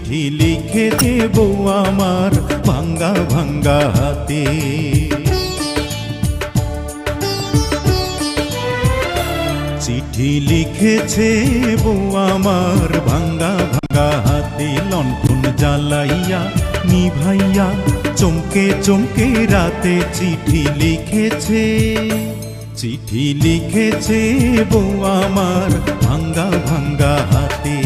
চিঠি লিখে দেবো আমার ভাঙ্গা ভাঙ্গা হাতে। চিঠি লিখেছে বউ আমার ভাঙ্গা ভাঙ্গা হাতে। লণ্ঠন জ্বালাইয়া নিভাইয়া চমকে চমকে রাতে চিঠি লিখেছে। চিঠি লিখেছে বউ আমার ভাঙ্গা ভাঙ্গা হাতে।